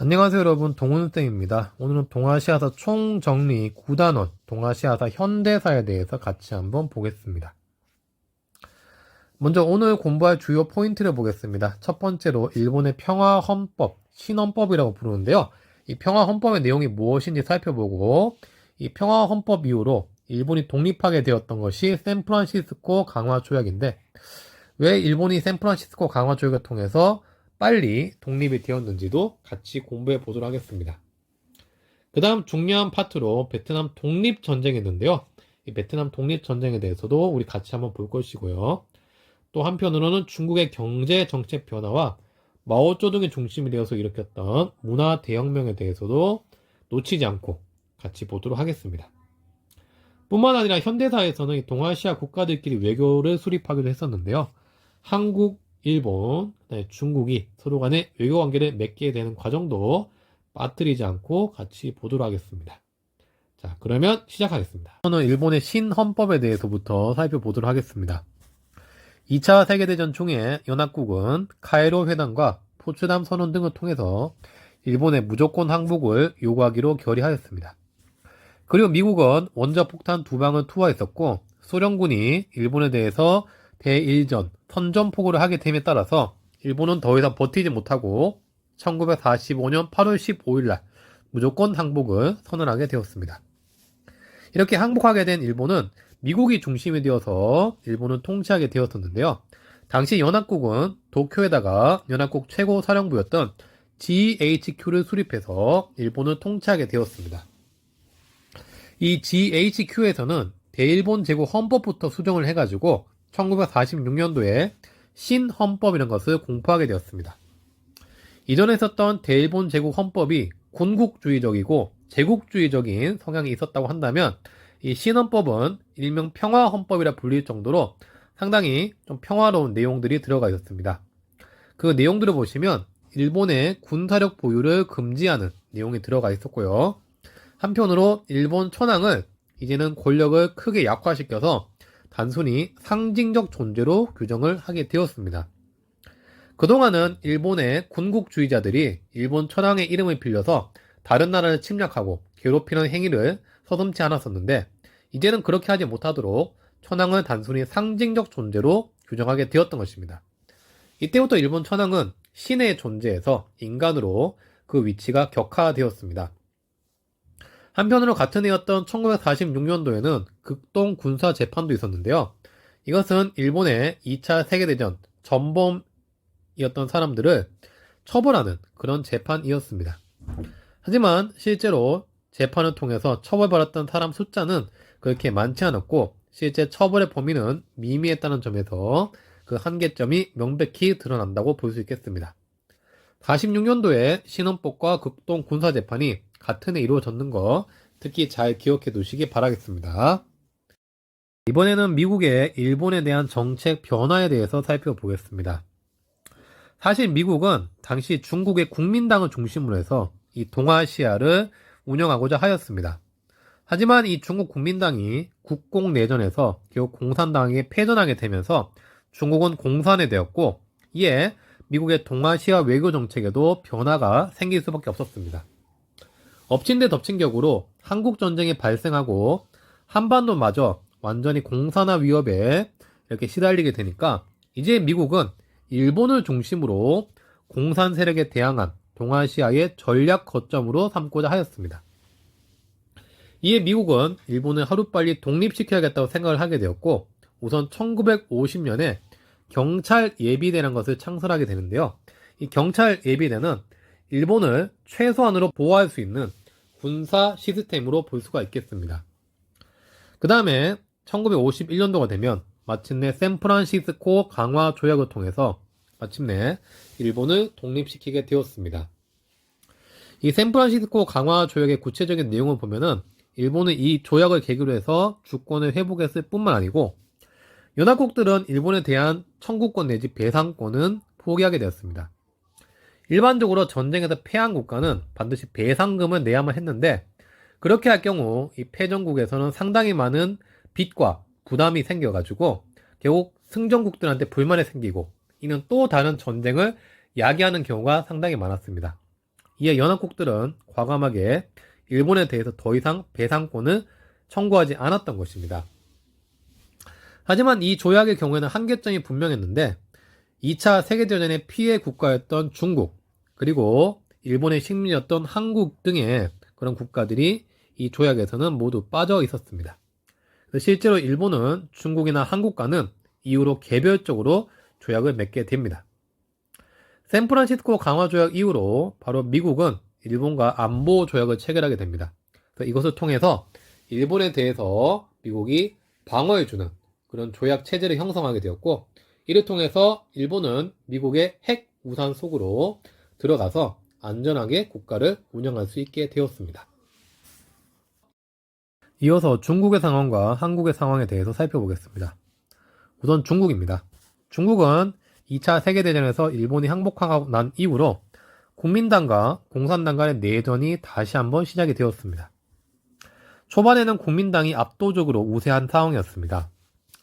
안녕하세요 여러분, 동훈쌤입니다. 오늘은 동아시아사 총정리 9단원 동아시아사 현대사에 대해서 같이 한번 보겠습니다. 먼저 오늘 공부할 주요 포인트를 보겠습니다. 첫 번째로 일본의 평화헌법, 신헌법이라고 부르는데요. 이 평화헌법의 내용이 무엇인지 살펴보고, 이 평화헌법 이후로 일본이 독립하게 되었던 것이 샌프란시스코 강화조약인데, 왜 일본이 샌프란시스코 강화조약을 통해서 빨리 독립이 되었는지도 같이 공부해 보도록 하겠습니다. 그 다음 중요한 파트로 베트남 독립전쟁이 있는데요. 이 베트남 독립전쟁에 대해서도 우리 같이 한번 볼 것이고요. 또 한편으로는 중국의 경제 정책 변화와 마오쩌둥이 중심이 되어서 일으켰던 문화 대혁명에 대해서도 놓치지 않고 같이 보도록 하겠습니다. 뿐만 아니라 현대사에서는 이 동아시아 국가들끼리 외교를 수립하기도 했었는데요. 한국, 일본, 중국이 서로 간에 외교 관계를 맺게 되는 과정도 빠뜨리지 않고 같이 보도록 하겠습니다. 자, 그러면 시작하겠습니다. 저는 일본의 신헌법에 대해서부터 살펴보도록 하겠습니다. 2차 세계대전 중에 연합국은 카이로 회담과 포츠담 선언 등을 통해서 일본의 무조건 항복을 요구하기로 결의하였습니다. 그리고 미국은 원자폭탄 2방을 투하했었고, 소련군이 일본에 대해서 대일전, 선전포고를 하게 됨에 따라서 일본은 더 이상 버티지 못하고 1945년 8월 15일 날 무조건 항복을 선언하게 되었습니다. 이렇게 항복하게 된 일본은 미국이 중심이 되어서 일본을 통치하게 되었었는데요. 당시 연합국은 도쿄에다가 연합국 최고 사령부였던 GHQ를 수립해서 일본을 통치하게 되었습니다. 이 GHQ에서는 대일본 제국 헌법부터 수정을 해가지고 1946년도에 신헌법이라는 것을 공포하게 되었습니다. 이전에 있었던 대일본 제국 헌법이 군국주의적이고 제국주의적인 성향이 있었다고 한다면, 이 신헌법은 일명 평화헌법이라 불릴 정도로 상당히 좀 평화로운 내용들이 들어가 있었습니다. 그 내용들을 보시면 일본의 군사력 보유를 금지하는 내용이 들어가 있었고요. 한편으로 일본 천황을 이제는 권력을 크게 약화시켜서 단순히 상징적 존재로 규정을 하게 되었습니다. 그동안은 일본의 군국주의자들이 일본 천황의 이름을 빌려서 다른 나라를 침략하고 괴롭히는 행위를 서슴지 않았었는데, 이제는 그렇게 하지 못하도록 천황을 단순히 상징적 존재로 규정하게 되었던 것입니다. 이때부터 일본 천황은 신의 존재에서 인간으로 그 위치가 격화되었습니다. 한편으로 같은 해였던 1946년도에는 극동 군사 재판도 있었는데요. 이것은 일본의 2차 세계대전 전범이었던 사람들을 처벌하는 그런 재판이었습니다. 하지만 실제로 재판을 통해서 처벌받았던 사람 숫자는 그렇게 많지 않았고, 실제 처벌의 범위는 미미했다는 점에서 그 한계점이 명백히 드러난다고 볼 수 있겠습니다. 46년도에 신헌법과 극동 군사재판이 같은 해 이루어졌는 거 특히 잘 기억해 두시기 바라겠습니다. 이번에는 미국의 일본에 대한 정책 변화에 대해서 살펴보겠습니다. 사실 미국은 당시 중국의 국민당을 중심으로 해서 이 동아시아를 운영하고자 하였습니다. 하지만 이 중국 국민당이 국공내전에서 결국 공산당에게 패전하게 되면서 중국은 공산이 되었고, 이에 미국의 동아시아 외교 정책에도 변화가 생길 수밖에 없었습니다. 엎친 데 덮친 격으로 한국전쟁이 발생하고 한반도마저 완전히 공산화 위협에 이렇게 시달리게 되니까 이제 미국은 일본을 중심으로 공산 세력에 대항한 동아시아의 전략 거점으로 삼고자 하였습니다. 이에 미국은 일본을 하루빨리 독립시켜야겠다고 생각을 하게 되었고, 우선 1950년에 경찰 예비대라는 것을 창설하게 되는데요. 이 경찰 예비대는 일본을 최소한으로 보호할 수 있는 군사 시스템으로 볼 수가 있겠습니다. 그 다음에 1951년도가 되면 마침내 샌프란시스코 강화 조약을 통해서 마침내 일본을 독립시키게 되었습니다. 이 샌프란시스코 강화 조약의 구체적인 내용을 보면은 일본은 이 조약을 계기로 해서 주권을 회복했을 뿐만 아니고, 연합국들은 일본에 대한 청구권 내지 배상권은 포기하게 되었습니다. 일반적으로 전쟁에서 패한 국가는 반드시 배상금을 내야만 했는데, 그렇게 할 경우 이 패전국에서는 상당히 많은 빚과 부담이 생겨가지고 결국 승전국들한테 불만이 생기고, 이는 또 다른 전쟁을 야기하는 경우가 상당히 많았습니다. 이에 연합국들은 과감하게 일본에 대해서 더 이상 배상권을 청구하지 않았던 것입니다. 하지만 이 조약의 경우에는 한계점이 분명했는데 2차 세계대전의 피해 국가였던 중국, 그리고 일본의 식민이었던 한국 등의 그런 국가들이 이 조약에서는 모두 빠져 있었습니다. 실제로 일본은 중국이나 한국과는 이후로 개별적으로 조약을 맺게 됩니다. 샌프란시스코 강화조약 이후로 바로 미국은 일본과 안보 조약을 체결하게 됩니다. 그래서 이것을 통해서 일본에 대해서 미국이 방어해주는 그런 조약 체제를 형성하게 되었고, 이를 통해서 일본은 미국의 핵 우산 속으로 들어가서 안전하게 국가를 운영할 수 있게 되었습니다. 이어서 중국의 상황과 한국의 상황에 대해서 살펴보겠습니다. 우선 중국입니다. 중국은 2차 세계대전에서 일본이 항복하고 난 이후로 국민당과 공산당 간의 내전이 다시 한번 시작이 되었습니다. 초반에는 국민당이 압도적으로 우세한 상황이었습니다.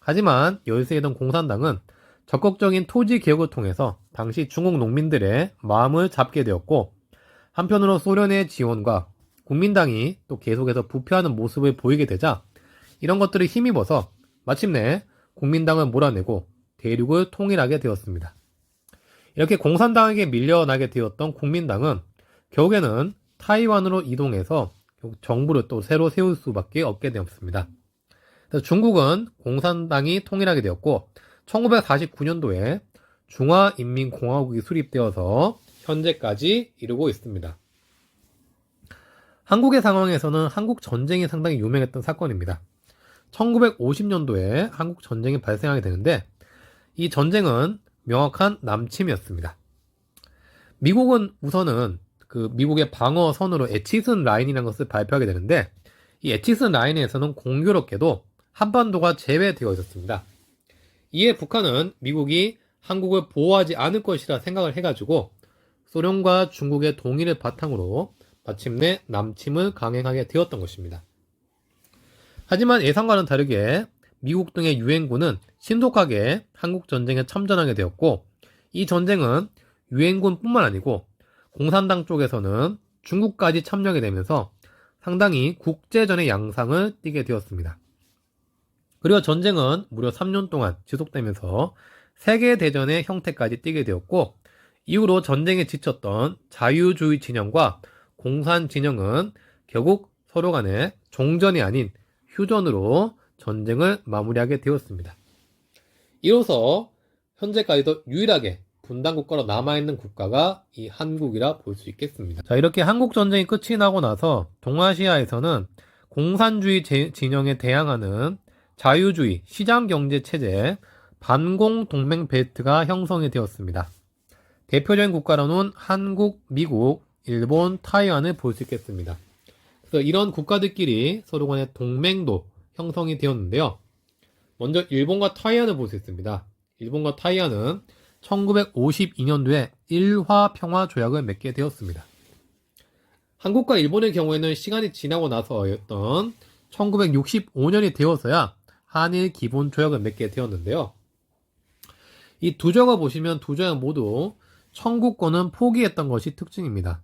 하지만 열세이던 공산당은 적극적인 토지 개혁을 통해서 당시 중국 농민들의 마음을 잡게 되었고, 한편으로 소련의 지원과 국민당이 또 계속해서 부패하는 모습을 보이게 되자 이런 것들을 힘입어서 마침내 국민당을 몰아내고 대륙을 통일하게 되었습니다. 이렇게 공산당에게 밀려나게 되었던 국민당은 결국에는 타이완으로 이동해서 정부를 또 새로 세울 수밖에 없게 되었습니다. 그래서 중국은 공산당이 통일하게 되었고 1949년도에 중화인민공화국이 수립되어서 현재까지 이르고 있습니다. 한국의 상황에서는 한국 전쟁이 상당히 유명했던 사건입니다. 1950년도에 한국 전쟁이 발생하게 되는데 이 전쟁은 명확한 남침이었습니다. 미국은 우선은 그 미국의 방어선으로 에치슨 라인이라는 것을 발표하게 되는데 이 에치슨 라인에서는 공교롭게도 한반도가 제외되어 있었습니다. 이에 북한은 미국이 한국을 보호하지 않을 것이라 생각을 해가지고 소련과 중국의 동의를 바탕으로 마침내 남침을 강행하게 되었던 것입니다. 하지만 예상과는 다르게 미국 등의 유엔군은 신속하게 한국전쟁에 참전하게 되었고 이 전쟁은 유엔군뿐만 아니고 공산당 쪽에서는 중국까지 참여하게 되면서 상당히 국제전의 양상을 띠게 되었습니다. 그리고 전쟁은 무려 3년 동안 지속되면서 세계대전의 형태까지 띠게 되었고 이후로 전쟁에 지쳤던 자유주의 진영과 공산 진영은 결국 서로 간에 종전이 아닌 휴전으로 전쟁을 마무리하게 되었습니다. 이로써 현재까지도 유일하게 분단국가로 남아있는 국가가 이 한국이라 볼 수 있겠습니다. 자, 이렇게 한국전쟁이 끝이 나고 나서 동아시아에서는 공산주의 진영에 대항하는 자유주의 시장경제체제 반공동맹벨트가 형성이 되었습니다. 대표적인 국가로는 한국, 미국, 일본, 타이완을 볼 수 있겠습니다. 그래서 이런 국가들끼리 서로 간의 동맹도 형성이 되었는데요. 먼저 일본과 타이완을 볼 수 있습니다. 일본과 타이완은 1952년도에 일화 평화조약을 맺게 되었습니다. 한국과 일본의 경우에는 시간이 지나고 나서였던 1965년이 되어서야 한일 기본조약을 맺게 되었는데요. 이 두 조약을 보시면 두 조약 모두 청구권은 포기했던 것이 특징입니다.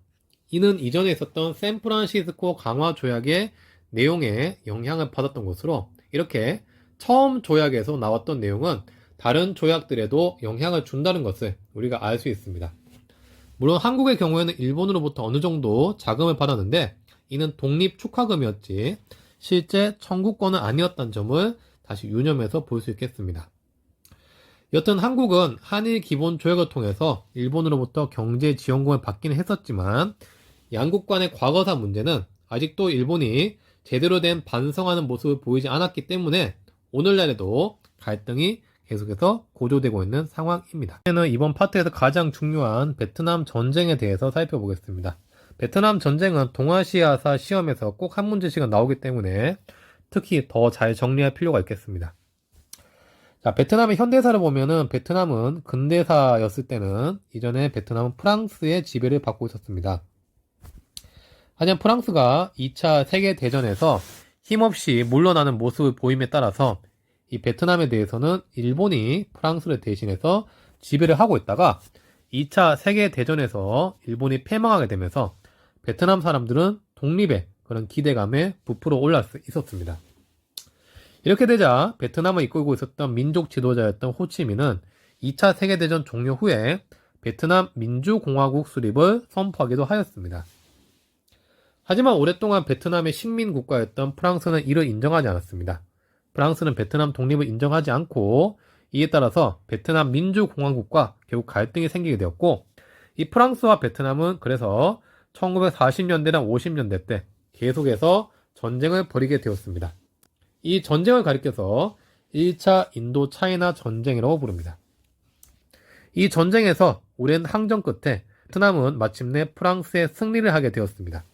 이는 이전에 있었던 샌프란시스코 강화조약의 내용에 영향을 받았던 것으로 이렇게 처음 조약에서 나왔던 내용은 다른 조약들에도 영향을 준다는 것을 우리가 알 수 있습니다. 물론 한국의 경우에는 일본으로부터 어느 정도 자금을 받았는데 이는 독립 축하금이었지 실제 청구권은 아니었다는 점을 다시 유념해서 볼 수 있겠습니다. 여튼 한국은 한일 기본 조약을 통해서 일본으로부터 경제 지원금을 받기는 했었지만 양국 간의 과거사 문제는 아직도 일본이 제대로 된 반성하는 모습을 보이지 않았기 때문에 오늘날에도 갈등이 계속해서 고조되고 있는 상황입니다. 이번 파트에서 가장 중요한 베트남 전쟁에 대해서 살펴보겠습니다. 베트남 전쟁은 동아시아사 시험에서 꼭 한 문제씩은 나오기 때문에 특히 더 잘 정리할 필요가 있겠습니다. 자, 베트남의 현대사를 보면은 베트남은 근대사였을 때는 이전에 베트남은 프랑스의 지배를 받고 있었습니다. 하지만 프랑스가 2차 세계대전에서 힘없이 물러나는 모습을 보임에 따라서 이 베트남에 대해서는 일본이 프랑스를 대신해서 지배를 하고 있다가 2차 세계대전에서 일본이 패망하게 되면서 베트남 사람들은 독립의 그런 기대감에 부풀어 올라 있었습니다. 이렇게 되자 베트남을 이끌고 있었던 민족 지도자였던 호치민은 2차 세계대전 종료 후에 베트남 민주공화국 수립을 선포하기도 하였습니다. 하지만 오랫동안 베트남의 식민 국가였던 프랑스는 이를 인정하지 않았습니다. 프랑스는 베트남 독립을 인정하지 않고 이에 따라서 베트남 민주공화국과 결국 갈등이 생기게 되었고 이 프랑스와 베트남은 그래서 1940년대나 50년대 때 계속해서 전쟁을 벌이게 되었습니다. 이 전쟁을 가리켜서 1차 인도 차이나 전쟁이라고 부릅니다. 이 전쟁에서 오랜 항전 끝에 베트남은 마침내 프랑스의 승리를 하게 되었습니다.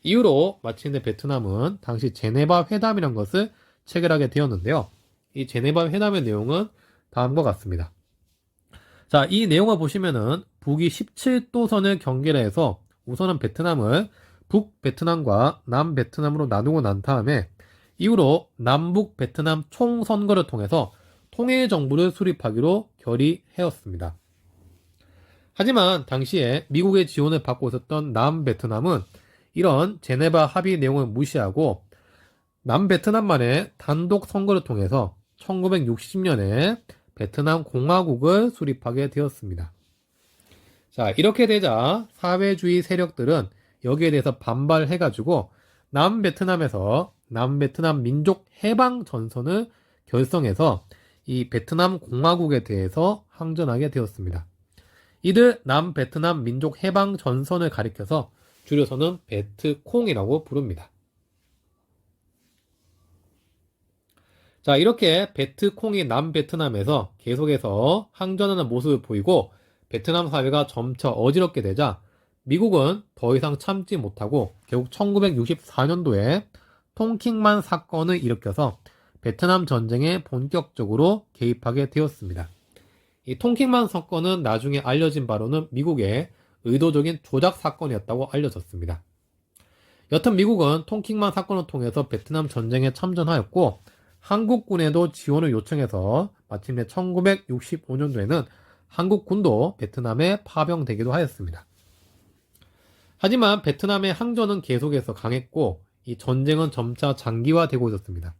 이후로 마침내 베트남은 당시 제네바 회담이라는 것을 체결하게 되었는데요. 이 제네바 회담의 내용은 다음과 같습니다. 자, 이 내용을 보시면은 북이 17도선을 경계해서 우선은 베트남을 북베트남과 남베트남으로 나누고 난 다음에 이후로 남북 베트남 총선거를 통해서 통일정부를 수립하기로 결의하였습니다. 하지만 당시에 미국의 지원을 받고 있었던 남베트남은 이런 제네바 합의 내용을 무시하고 남베트남만의 단독 선거를 통해서 1960년에 베트남 공화국을 수립하게 되었습니다. 자, 이렇게 되자 사회주의 세력들은 여기에 대해서 반발해가지고 남베트남에서 남베트남 민족 해방 전선을 결성해서 이 베트남 공화국에 대해서 항전하게 되었습니다. 이들 남베트남 민족 해방 전선을 가리켜서 줄여서는 베트콩이라고 부릅니다. 자, 이렇게 베트콩이 남베트남에서 계속해서 항전하는 모습을 보이고 베트남 사회가 점차 어지럽게 되자 미국은 더 이상 참지 못하고 결국 1964년도에 통킹만 사건을 일으켜서 베트남 전쟁에 본격적으로 개입하게 되었습니다. 이 통킹만 사건은 나중에 알려진 바로는 미국의 의도적인 조작 사건이었다고 알려졌습니다. 여튼 미국은 통킹만 사건을 통해서 베트남 전쟁에 참전하였고 한국군에도 지원을 요청해서 마침내 1965년도에는 한국군도 베트남에 파병되기도 하였습니다. 하지만 베트남의 항전은 계속해서 강했고 이 전쟁은 점차 장기화되고 있었습니다.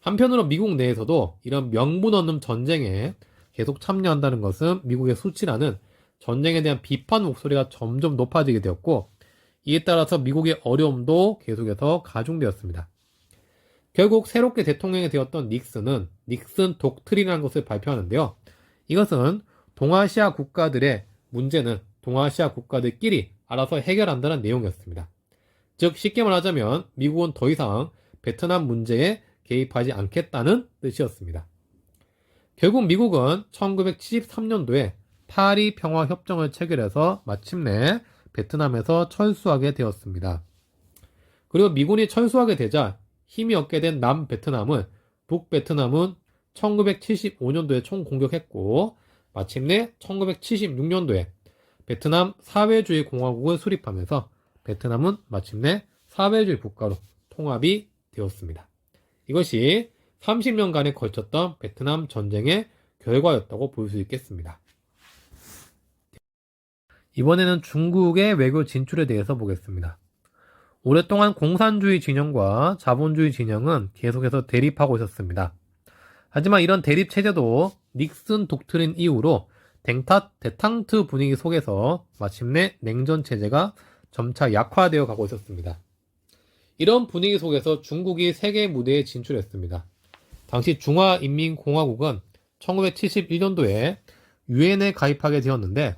한편으로 미국 내에서도 이런 명분 없는 전쟁에 계속 참여한다는 것은 미국의 수치라는 전쟁에 대한 비판 목소리가 점점 높아지게 되었고 이에 따라서 미국의 어려움도 계속해서 가중되었습니다. 결국 새롭게 대통령이 되었던 닉슨은 닉슨 독트린이라는 것을 발표하는데요. 이것은 동아시아 국가들의 문제는 동아시아 국가들끼리 알아서 해결한다는 내용이었습니다. 즉 쉽게 말하자면 미국은 더 이상 베트남 문제에 개입하지 않겠다는 뜻이었습니다. 결국 미국은 1973년도에 파리 평화협정을 체결해서 마침내 베트남에서 철수하게 되었습니다. 그리고 미군이 철수하게 되자 힘이 얻게 된 남베트남은 북베트남은 1975년도에 총공격했고 마침내 1976년도에 베트남 사회주의 공화국을 수립하면서 베트남은 마침내 사회주의 국가로 통합이 되었습니다. 이것이 30년간에 걸쳤던 베트남 전쟁의 결과였다고 볼 수 있겠습니다. 이번에는 중국의 외교 진출에 대해서 보겠습니다. 오랫동안 공산주의 진영과 자본주의 진영은 계속해서 대립하고 있었습니다. 하지만 이런 대립 체제도 닉슨 독트린 이후로 데탕트 분위기 속에서 마침내 냉전 체제가 점차 약화되어 가고 있었습니다. 이런 분위기 속에서 중국이 세계 무대에 진출했습니다. 당시 중화인민공화국은 1971년도에 유엔에 가입하게 되었는데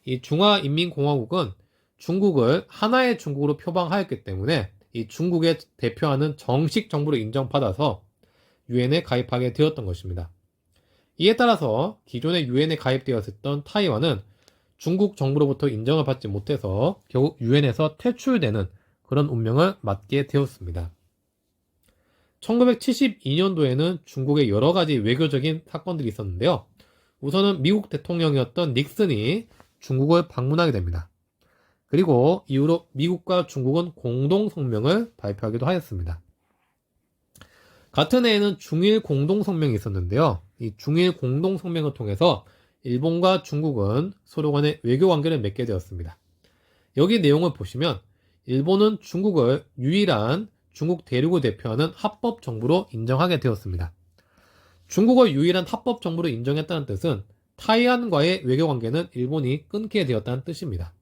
이 중화인민공화국은 중국을 하나의 중국으로 표방하였기 때문에 이 중국의 대표하는 정식 정부로 인정받아서 유엔에 가입하게 되었던 것입니다. 이에 따라서 기존에 유엔에 가입되었던 타이완은 중국 정부로부터 인정을 받지 못해서 결국 유엔에서 퇴출되는 그런 운명을 맞게 되었습니다. 1972년도에는 중국의 여러 가지 외교적인 사건들이 있었는데요. 우선은 미국 대통령이었던 닉슨이 중국을 방문하게 됩니다. 그리고 이후로 미국과 중국은 공동성명을 발표하기도 하였습니다. 같은 해에는 중일 공동성명이 있었는데요. 이 중일 공동성명을 통해서 일본과 중국은 서로 간의 외교관계를 맺게 되었습니다. 여기 내용을 보시면 일본은 중국을 유일한 중국 대륙을 대표하는 합법 정부로 인정하게 되었습니다. 중국을 유일한 합법 정부로 인정했다는 뜻은 타이완과의 외교 관계는 일본이 끊게 되었다는 뜻입니다.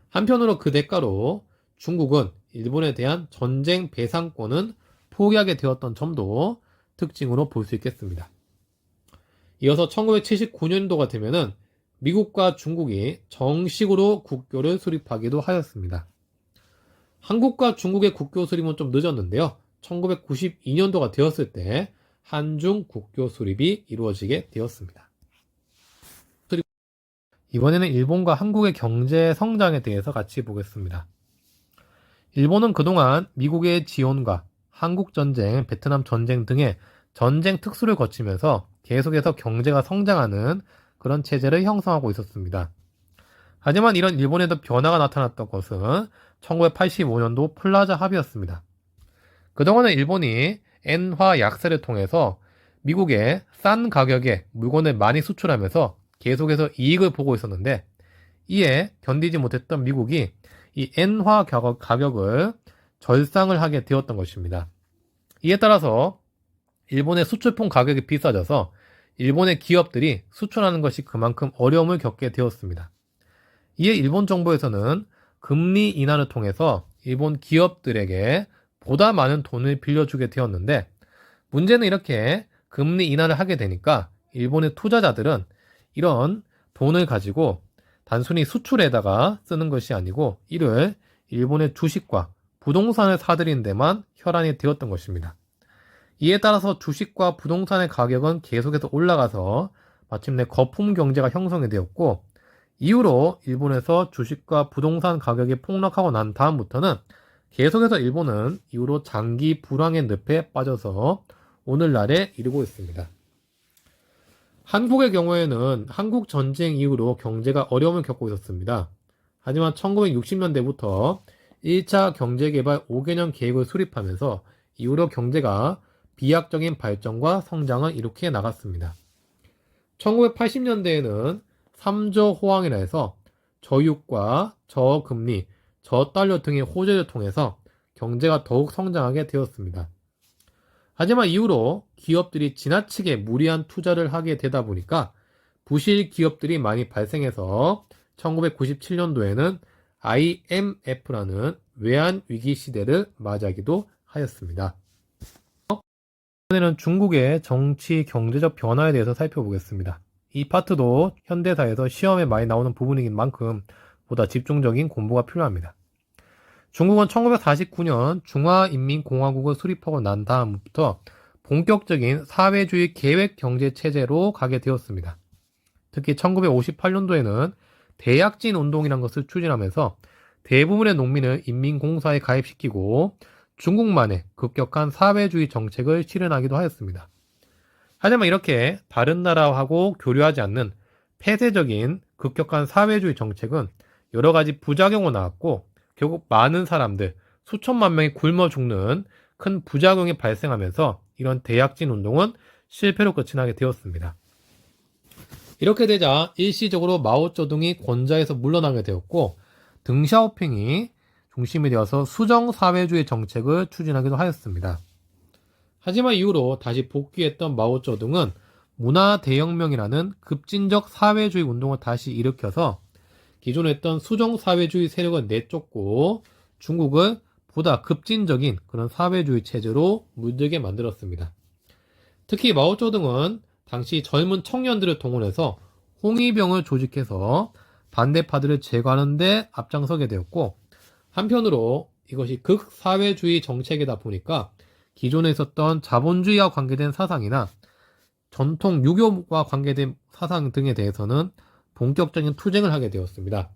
한편으로 그 대가로 중국은 일본에 대한 전쟁 배상권은 포기하게 되었던 점도 특징으로 볼 수 있겠습니다. 이어서 1979년도가 되면은 미국과 중국이 정식으로 국교를 수립하기도 하였습니다. 한국과 중국의 국교 수립은 좀 늦었는데요. 1992년도가 되었을 때 한중 국교 수립이 이루어지게 되었습니다. 이번에는 일본과 한국의 경제 성장에 대해서 같이 보겠습니다. 일본은 그동안 미국의 지원과 한국전쟁, 베트남 전쟁 등의 전쟁 특수를 거치면서 계속해서 경제가 성장하는 그런 체제를 형성하고 있었습니다. 하지만 이런 일본에도 변화가 나타났던 것은 1985년도 플라자 합의였습니다. 그동안은 일본이 엔화 약세를 통해서 미국에 싼 가격에 물건을 많이 수출하면서 계속해서 이익을 보고 있었는데, 이에 견디지 못했던 미국이 이 엔화 가격을 절상을 하게 되었던 것입니다. 이에 따라서 일본의 수출품 가격이 비싸져서 일본의 기업들이 수출하는 것이 그만큼 어려움을 겪게 되었습니다. 이에 일본 정부에서는 금리 인하를 통해서 일본 기업들에게 보다 많은 돈을 빌려주게 되었는데, 문제는 이렇게 금리 인하를 하게 되니까 일본의 투자자들은 이런 돈을 가지고 단순히 수출에다가 쓰는 것이 아니고 이를 일본의 주식과 부동산을 사들이는 데만 혈안이 되었던 것입니다. 이에 따라서 주식과 부동산의 가격은 계속해서 올라가서 마침내 거품 경제가 형성이 되었고, 이후로 일본에서 주식과 부동산 가격이 폭락하고 난 다음부터는 계속해서 일본은 이후로 장기 불황의 늪에 빠져서 오늘날에 이르고 있습니다. 한국의 경우에는 한국 전쟁 이후로 경제가 어려움을 겪고 있었습니다. 하지만 1960년대부터 1차 경제개발 5개년 계획을 수립하면서 이후로 경제가 비약적인 발전과 성장을 이룩해 나갔습니다. 1980년대에는 3조 호황이라 해서 저유가, 저금리, 저달러 등의 호재를 통해서 경제가 더욱 성장하게 되었습니다. 하지만 이후로 기업들이 지나치게 무리한 투자를 하게 되다 보니까 부실 기업들이 많이 발생해서 1997년도에는 IMF라는 외환위기 시대를 맞이하기도 하였습니다. 이번에는 중국의 정치, 경제적 변화에 대해서 살펴보겠습니다. 이 파트도 현대사에서 시험에 많이 나오는 부분이긴 만큼 보다 집중적인 공부가 필요합니다. 중국은 1949년 중화인민공화국을 수립하고 난 다음부터 본격적인 사회주의 계획경제체제로 가게 되었습니다. 특히 1958년도에는 대약진 운동이라는 것을 추진하면서 대부분의 농민을 인민공사에 가입시키고 중국만의 급격한 사회주의 정책을 실현하기도 하였습니다. 하지만 이렇게 다른 나라하고 교류하지 않는 폐쇄적인 급격한 사회주의 정책은 여러 가지 부작용을 낳았고, 결국 많은 사람들, 수천만 명이 굶어 죽는 큰 부작용이 발생하면서 이런 대약진 운동은 실패로 끝이 나게 되었습니다. 이렇게 되자 일시적으로 마오쩌둥이 권좌에서 물러나게 되었고, 덩샤오핑이 중심이 되어서 수정사회주의 정책을 추진하기도 하였습니다. 하지만 이후로 다시 복귀했던 마오쩌둥은 문화대혁명이라는 급진적 사회주의 운동을 다시 일으켜서 기존에 했던 수정사회주의 세력을 내쫓고 중국을 보다 급진적인 그런 사회주의 체제로 물들게 만들었습니다. 특히 마오쩌둥은 당시 젊은 청년들을 동원해서 홍위병을 조직해서 반대파들을 제거하는 데 앞장서게 되었고, 한편으로 이것이 극사회주의 정책이다 보니까 기존에 있었던 자본주의와 관계된 사상이나 전통 유교와 관계된 사상 등에 대해서는 본격적인 투쟁을 하게 되었습니다.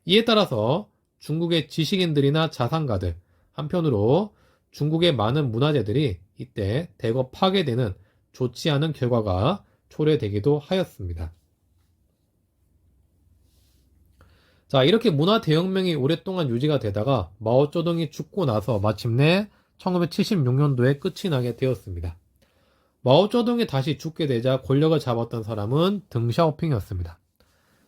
이에 따라서 중국의 지식인들이나 자산가들, 한편으로 중국의 많은 문화재들이 이때 대거 파괴되는 좋지 않은 결과가 초래되기도 하였습니다. 자, 이렇게 문화대혁명이 오랫동안 유지가 되다가 마오쩌둥이 죽고 나서 마침내 1976년도에 끝이 나게 되었습니다. 마오쩌둥이 다시 죽게 되자 권력을 잡았던 사람은 덩샤오핑이었습니다.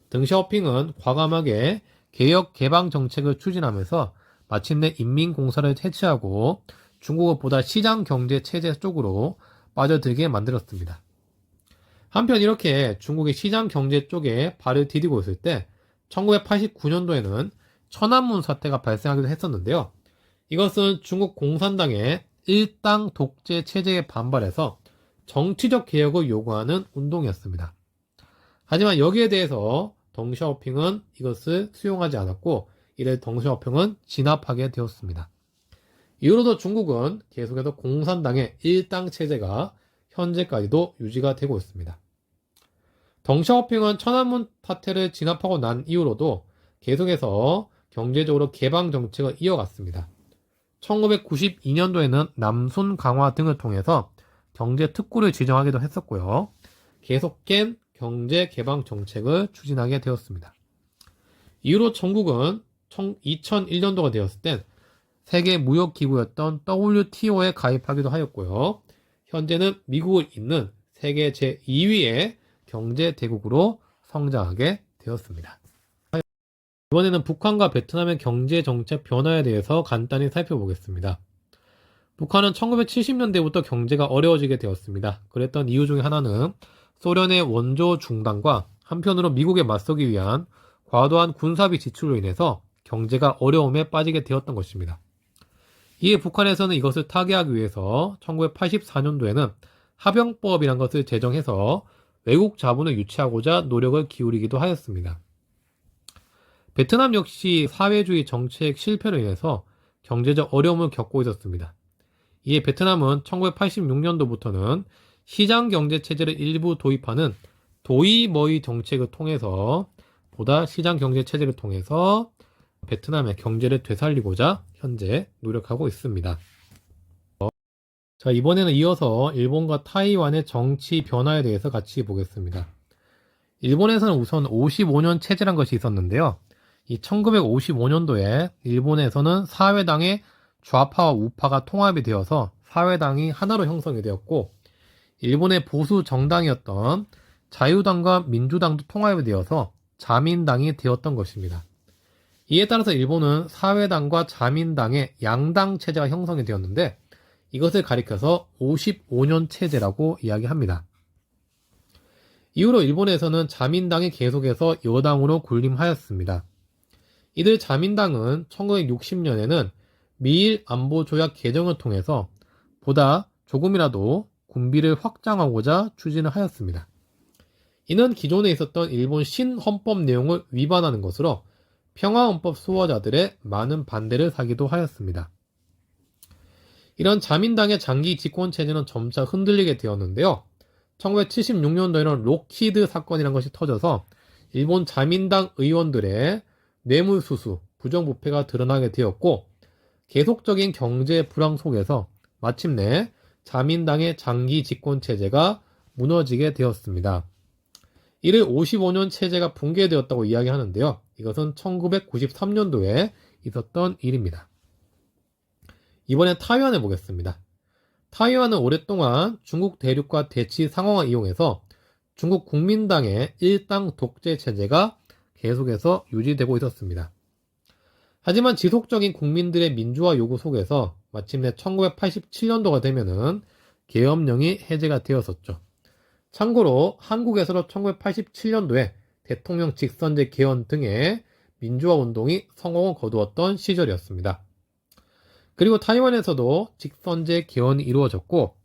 덩샤오핑은 과감하게 개혁 개방 정책을 추진하면서 마침내 인민공사를 해체하고 중국을 보다 시장 경제 체제 쪽으로 빠져들게 만들었습니다. 한편 이렇게 중국의 시장 경제 쪽에 발을 디디고 있을 때 1989년도에는 천안문 사태가 발생하기도 했었는데요. 이것은 중국 공산당의 일당 독재 체제에 반발해서 정치적 개혁을 요구하는 운동이었습니다. 하지만 여기에 대해서 덩샤오핑은 이것을 수용하지 않았고 이를 덩샤오핑은 진압하게 되었습니다. 이후로도 중국은 계속해서 공산당의 일당 체제가 현재까지도 유지가 되고 있습니다. 덩샤오핑은 천안문 사태를 진압하고 난 이후로도 계속해서 경제적으로 개방 정책을 이어갔습니다. 1992년도에는 남순 강화 등을 통해서 경제 특구를 지정하기도 했었고요. 계속된 경제 개방 정책을 추진하게 되었습니다. 이후로 중국은 2001년도가 되었을 땐 세계 무역기구였던 WTO에 가입하기도 하였고요. 현재는 미국을 잇는 세계 제2위의 경제 대국으로 성장하게 되었습니다. 이번에는 북한과 베트남의 경제 정책 변화에 대해서 간단히 살펴보겠습니다. 북한은 1970년대부터 경제가 어려워지게 되었습니다. 그랬던 이유 중에 하나는 소련의 원조 중단과 한편으로 미국에 맞서기 위한 과도한 군사비 지출로 인해서 경제가 어려움에 빠지게 되었던 것입니다. 이에 북한에서는 이것을 타개하기 위해서 1984년도에는 하병법이란 것을 제정해서 외국 자본을 유치하고자 노력을 기울이기도 하였습니다. 베트남 역시 사회주의 정책 실패로 인해서 경제적 어려움을 겪고 있었습니다. 이에 베트남은 1986년도부터는 시장 경제 체제를 일부 도입하는 도이머이 정책을 통해서 보다 시장 경제 체제를 통해서 베트남의 경제를 되살리고자 현재 노력하고 있습니다. 자, 이번에는 이어서 일본과 타이완의 정치 변화에 대해서 같이 보겠습니다. 일본에서는 우선 55년 체제란 것이 있었는데요. 이 1955년도에 일본에서는 사회당의 좌파와 우파가 통합이 되어서 사회당이 하나로 형성이 되었고, 일본의 보수 정당이었던 자유당과 민주당도 통합이 되어서 자민당이 되었던 것입니다. 이에 따라서 일본은 사회당과 자민당의 양당 체제가 형성이 되었는데, 이것을 가리켜서 55년 체제라고 이야기합니다. 이후로 일본에서는 자민당이 계속해서 여당으로 군림하였습니다. 이들 자민당은 1960년에는 미일 안보조약 개정을 통해서 보다 조금이라도 군비를 확장하고자 추진을 하였습니다. 이는 기존에 있었던 일본 신헌법 내용을 위반하는 것으로 평화헌법 수호자들의 많은 반대를 사기도 하였습니다. 이런 자민당의 장기 집권 체제는 점차 흔들리게 되었는데요. 1976년도에는 록히드 사건이라는 것이 터져서 일본 자민당 의원들의 뇌물수수, 부정부패가 드러나게 되었고, 계속적인 경제 불황 속에서 마침내 자민당의 장기 집권 체제가 무너지게 되었습니다. 이를 55년 체제가 붕괴되었다고 이야기하는데요. 이것은 1993년도에 있었던 일입니다. 이번엔 타이완을 보겠습니다. 타이완은 오랫동안 중국 대륙과 대치 상황을 이용해서 중국 국민당의 일당 독재 체제가 계속해서 유지되고 있었습니다. 하지만 지속적인 국민들의 민주화 요구 속에서 마침내 1987년도가 되면은 계엄령이 해제가 되었었죠. 참고로 한국에서도 1987년도에 대통령 직선제 개헌 등의 민주화 운동이 성공을 거두었던 시절이었습니다. 그리고 타이완에서도 직선제 개헌이 이루어졌고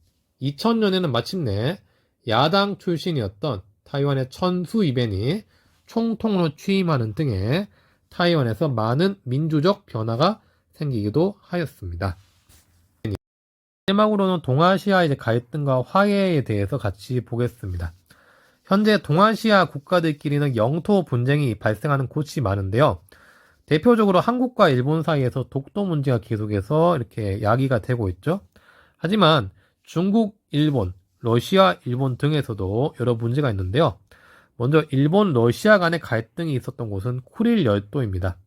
2000년에는 마침내 야당 출신이었던 타이완의 천수이벤이 총통으로 취임하는 등의 타이완에서 많은 민주적 변화가 생기기도 하였습니다. 마지막으로는 동아시아의 갈등과 화해에 대해서 같이 보겠습니다. 현재 동아시아 국가들끼리는 영토 분쟁이 발생하는 곳이 많은데요. 대표적으로 한국과 일본 사이에서 독도 문제가 계속해서 이렇게 야기가 되고 있죠. 하지만 중국, 일본, 러시아, 일본 등에서도 여러 문제가 있는데요. 먼저 일본, 러시아 간의 갈등이 있었던 곳은 쿠릴 열도입니다.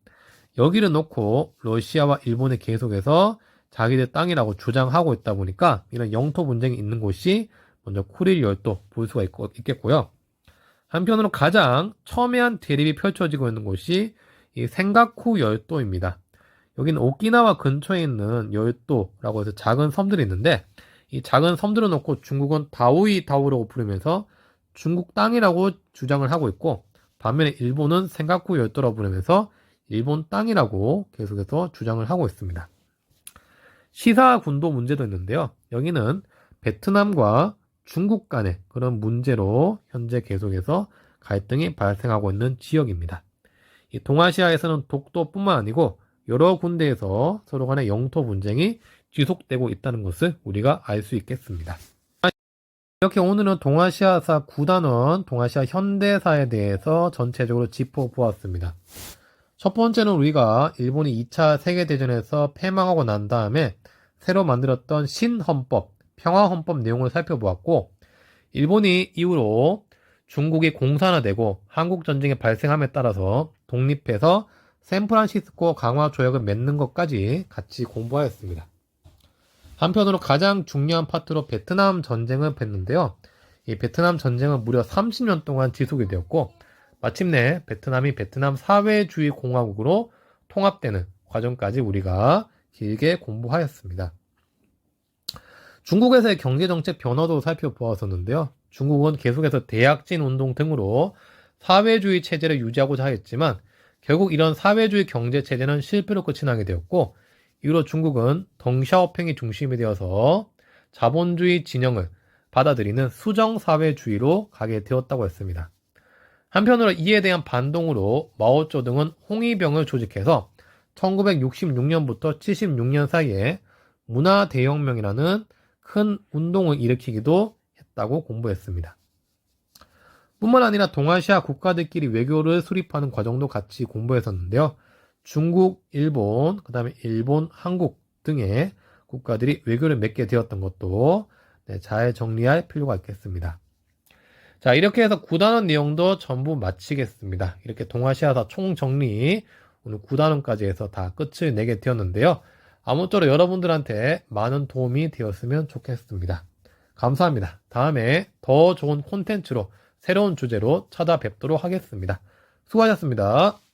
여기를 놓고 러시아와 일본이 계속해서 자기들 땅이라고 주장하고 있다 보니까 이런 영토 분쟁이 있는 곳이 먼저 쿠릴 열도 볼 수가 있겠고요. 한편으로 가장 첨예한 대립이 펼쳐지고 있는 곳이 이 센가쿠 열도입니다. 여기는 오키나와 근처에 있는 열도라고 해서 작은 섬들이 있는데 이 작은 섬들을 놓고 중국은 다오이 다오라고 부르면서 중국 땅이라고 주장을 하고 있고 반면에 일본은 센가쿠 열도라고 부르면서 일본 땅이라고 계속해서 주장을 하고 있습니다. 시사 군도 문제도 있는데요. 여기는 베트남과 중국 간의 그런 문제로 현재 계속해서 갈등이 발생하고 있는 지역입니다. 이 동아시아에서는 독도뿐만 아니고 여러 군데에서 서로 간의 영토 분쟁이 지속되고 있다는 것을 우리가 알 수 있겠습니다. 이렇게 오늘은 동아시아사 9단원, 동아시아 현대사에 대해서 전체적으로 짚어보았습니다. 첫 번째는 우리가 일본이 2차 세계대전에서 패망하고 난 다음에 새로 만들었던 신헌법, 평화헌법 내용을 살펴보았고, 일본이 이후로 중국이 공산화되고 한국전쟁이 발생함에 따라서 독립해서 샌프란시스코 강화 조약을 맺는 것까지 같이 공부하였습니다. 한편으로 가장 중요한 파트로 베트남 전쟁을 뵀는데요. 이 베트남 전쟁은 무려 30년 동안 지속이 되었고 마침내 베트남이 베트남 사회주의 공화국으로 통합되는 과정까지 우리가 길게 공부하였습니다. 중국에서의 경제정책 변화도 살펴보았었는데요. 중국은 계속해서 대약진 운동 등으로 사회주의 체제를 유지하고자 하였지만 결국 이런 사회주의 경제체제는 실패로 끝이 나게 되었고 이후로 중국은 덩샤오팽이 중심이 되어서 자본주의 진영을 받아들이는 수정사회주의로 가게 되었다고 했습니다. 한편으로 이에 대한 반동으로 마오쩌둥은 홍위병을 조직해서 1966년부터 76년 사이에 문화대혁명이라는 큰 운동을 일으키기도 했다고 공부했습니다. 뿐만 아니라 동아시아 국가들끼리 외교를 수립하는 과정도 같이 공부했었는데요. 중국, 일본, 그 다음에 일본, 한국 등의 국가들이 외교를 맺게 되었던 것도 잘 정리할 필요가 있겠습니다. 자, 이렇게 해서 9단원 내용도 전부 마치겠습니다. 이렇게 동아시아사 총정리 오늘 9단원까지 해서 다 끝을 내게 되었는데요. 아무쪼록 여러분들한테 많은 도움이 되었으면 좋겠습니다. 감사합니다. 다음에 더 좋은 콘텐츠로 새로운 주제로 찾아뵙도록 하겠습니다. 수고하셨습니다.